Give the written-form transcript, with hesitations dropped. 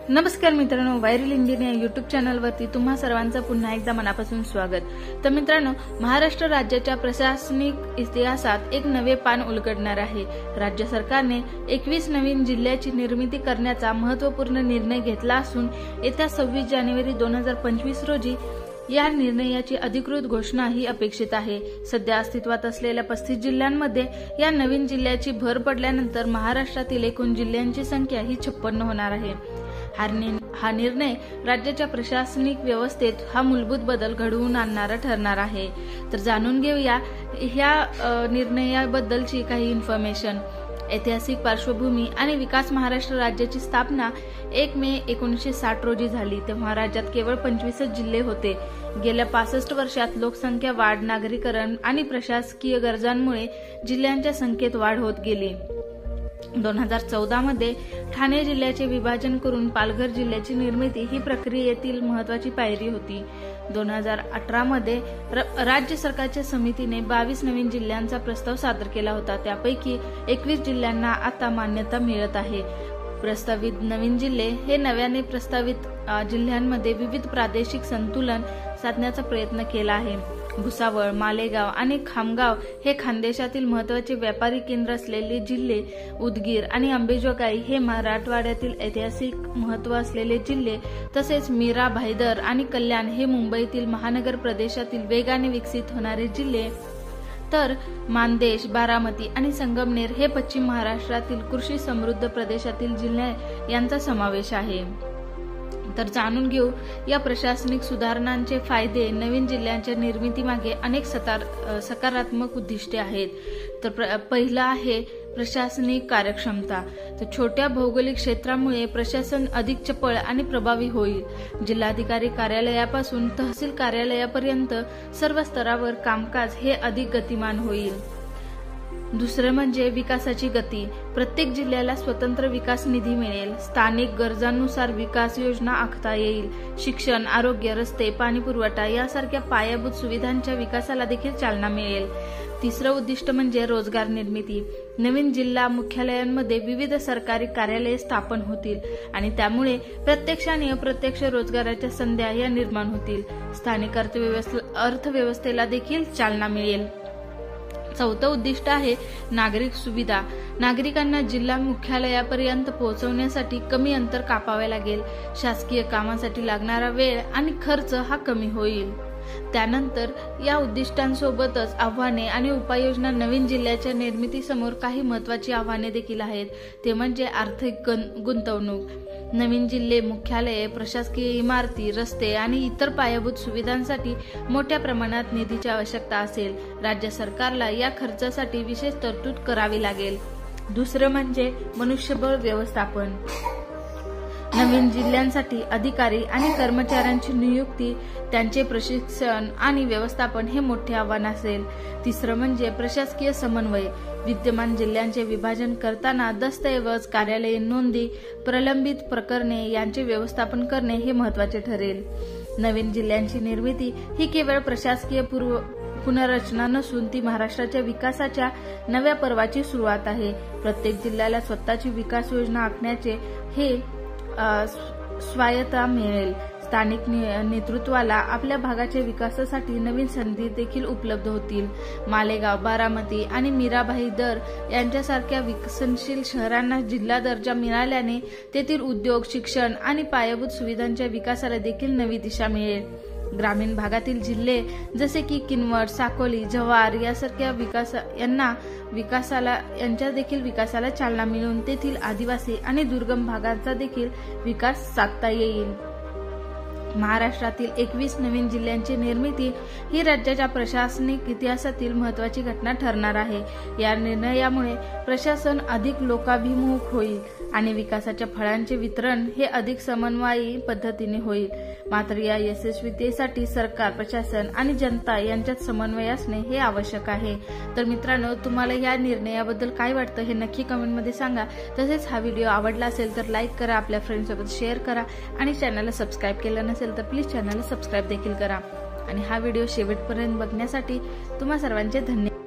नमस्कार मित्रांनो, viral Indian या युट्यूब चॅनलवरती तुम्हा सर्वांचं पुन्हा एकदा मनापासून स्वागत। तर मित्रांनो, महाराष्ट्र राज्याच्या प्रशासनिक इतिहासात एक नवे पान उलगडणार आहे। राज्य सरकारने 21 नवीन जिल्ह्याची निर्मिती करण्याचा महत्त्वपूर्ण निर्णय घेतला असून येत्या 26 जानेवारी 2025 रोजी या निर्णयाची अधिकृत घोषणा ही अपेक्षित आहे। सध्या अस्तित्वात असलेल्या 35 जिल्ह्यांमध्ये या नवीन जिल्ह्याची भर पडल्यानंतर महाराष्ट्रातील एकूण जिल्ह्यांची संख्या ही 56 होणार आहे। हा निर्णय राज्याच्या प्रशासनिक व्यवस्थेत हा मूलभूत बदल घडवून आणणारा ठरणार आहे। तर जाणून घेऊया ह्या निर्णयाबद्दलची काही इन्फॉर्मेशन। ऐतिहासिक पार्श्वभूमी आणि विकास। महाराष्ट्र राज्याची स्थापना 1 मे 1960 रोजी झाली। तेव्हा राज्यात केवळ 25 जिल्हे होते। गेल्या 65 वर्षात लोकसंख्या वाढ, नागरीकरण आणि प्रशासकीय गरजांमुळे जिल्ह्यांच्या संख्येत वाढ होत गेली। 2014 मध्ये ठाणे जिल्ह्याचे विभाजन करून पालघर जिल्ह्याची निर्मिती ही प्रक्रियेतील महत्त्वाची पायरी होती। 2018 मध्ये राज्य सरकारच्या समितीने 22 नवीन जिल्ह्यांचा प्रस्ताव सादर केला होता। त्यापैकी 21 जिल्ह्यांना आता मान्यता मिळत आहे। प्रस्तावित नवीन जिल्हे हे नव्याने प्रस्तावित जिल्ह्यांमध्ये विविध प्रादेशिक संतुलन साधण्याचा प्रयत्न केला आहे। भुसावळ, मालेगाव आणि खामगाव हे खानदेशातील महत्त्वाचे व्यापारी केंद्र असलेले जिल्हे, उदगीर आणि अंबेजोगाई हे मराठवाड्यातील ऐतिहासिक महत्त्व असलेले जिल्हे, तसेच मीरा, भाईदर आणि कल्याण हे मुंबईतील महानगर प्रदेशातील वेगाने विकसित होणारे जिल्हे, तर मानदेश, बारामती आणि संगमनेर हे पश्चिम महाराष्ट्रातील कृषी समृद्ध प्रदेशातील जिल्हे यांचा समावेश आहे। तर जाणून घेऊ या प्रशासनिक सुधारणांचे फायदे। नवीन जिल्ह्यांच्या निर्मितीमागे अनेक सकारात्मक उद्दिष्टे आहेत। तर पहिला आहे प्रशासनिक कार्यक्षमता। तर छोट्या भौगोलिक क्षेत्रामुळे प्रशासन अधिक चपळ आणि प्रभावी होईल। जिल्हाधिकारी कार्यालयापासून तहसील कार्यालयापर्यंत सर्व स्तरावर कामकाज हे अधिक गतिमान होईल। दुसरं म्हणजे विकासाची गती। प्रत्येक जिल्ह्याला स्वतंत्र विकास निधी मिळेल। स्थानिक गरजांनुसार विकास योजना आखता येईल। शिक्षण, आरोग्य, रस्ते, पाणी पुरवठा यासारख्या पायाभूत सुविधांच्या विकासाला देखील चालना मिळेल। तिसरं उद्दिष्ट म्हणजे रोजगार निर्मिती। नवीन जिल्हा मुख्यालयांमध्ये विविध सरकारी कार्यालये स्थापन होतील आणि त्यामुळे प्रत्यक्ष आणि अप्रत्यक्ष रोजगाराच्या संधी या निर्माण होतील। स्थानिक अर्थव्यवस्थेला देखील चालना मिळेल। चौथं उद्दिष्ट आहे नागरिक सुविधा। नागरिकांना जिल्हा मुख्यालयापर्यंत पोहोचवण्यासाठी कमी अंतर कापावे लागेल। शासकीय कामासाठी लागणारा वेळ आणि खर्च हा कमी होईल। त्यानंतर या उद्दिष्टांसोबतच आव्हाने आणि उपाययोजना। नवीन जिल्ह्याच्या निर्मितीसमोर काही महत्त्वाची आव्हाने देखील आहेत। ते म्हणजे आर्थिक गुंतवणूक। नवीन जिल्हे मुख्यालये, प्रशासकीय इमारती, रस्ते आणि इतर पायाभूत सुविधांसाठी मोठ्या प्रमाणात निधीची आवश्यकता असेल। राज्य सरकारला या खर्चासाठी विशेष तरतूद करावी लागेल। दुसरं म्हणजे मनुष्यबळ व्यवस्थापन। नवीन जिल्ह्यांसाठी अधिकारी आणि कर्मचाऱ्यांची नियुक्ती, त्यांचे प्रशिक्षण आणि व्यवस्थापन हे मोठे आव्हान असेल। तिसरं म्हणजे प्रशासकीय समन्वय। विद्यमान जिल्ह्यांचे विभाजन करताना दस्तऐवज, कार्यालयीन नोंदी, प्रलंबित प्रकरणे यांचे व्यवस्थापन करणे हे महत्त्वाचे ठरेल। नवीन जिल्ह्यांची निर्मिती ही केवळ प्रशासकीय पुनर्रचना नसून ती महाराष्ट्राच्या विकासाच्या नव्या पर्वाची सुरुवात आहे। प्रत्येक जिल्ह्याला स्वतःची विकास योजना आखण्याचे हे स्वायत्ता मिळेल। स्थानिक नेतृत्वाला आपल्या भागाच्या विकासासाठी नवीन संधी देखील उपलब्ध होतील। मालेगाव, बारामती आणि मीरा, भाईदर यांच्यासारख्या विकसनशील शहरांना जिल्हा दर्जा मिळाल्याने तेथील उद्योग, शिक्षण आणि पायाभूत सुविधांच्या विकासाला देखील नवी दिशा मिळेल। ग्रामीण भागातील जिल्हे जसे की किनवट, साकोली, जव्हार यासारख्या यांच्या देखील विकासाला चालना मिळून तेथील आदिवासी आणि दुर्गम भागांचा देखील विकास साधता येईल। महाराष्ट्रातील 21 नवीन जिल्ह्यांची निर्मिती ही राज्याच्या प्रशासनिक इतिहासातील महत्त्वाची घटना ठरणार आहे। या निर्णयामुळे प्रशासन अधिक लोकाभिमुख होईल आणि विकासाच्या फळांचे वितरण हे अधिक समन्वयी पद्धतीने होईल। मात्र या यशस्वीतेसाठी सरकार, प्रशासन आणि जनता यांच्यात समन्वय असणे हे आवश्यक आहे। तर मित्रांनो, तुम्हाला या निर्णयाबद्दल काय वाटतं हे नक्की कमेंटमध्ये सांगा। तसेच हा व्हिडिओ आवडला असेल तर लाईक करा, आपल्या फ्रेंड्ससोबत शेअर करा आणि चॅनलला सबस्क्राईब केलं नसेल तर प्लीज चॅनलला सबस्क्राईब देखील करा। आणि हा व्हिडिओ शेवटपर्यंत बघण्यासाठी तुम्हा सर्वांचे धन्यवाद।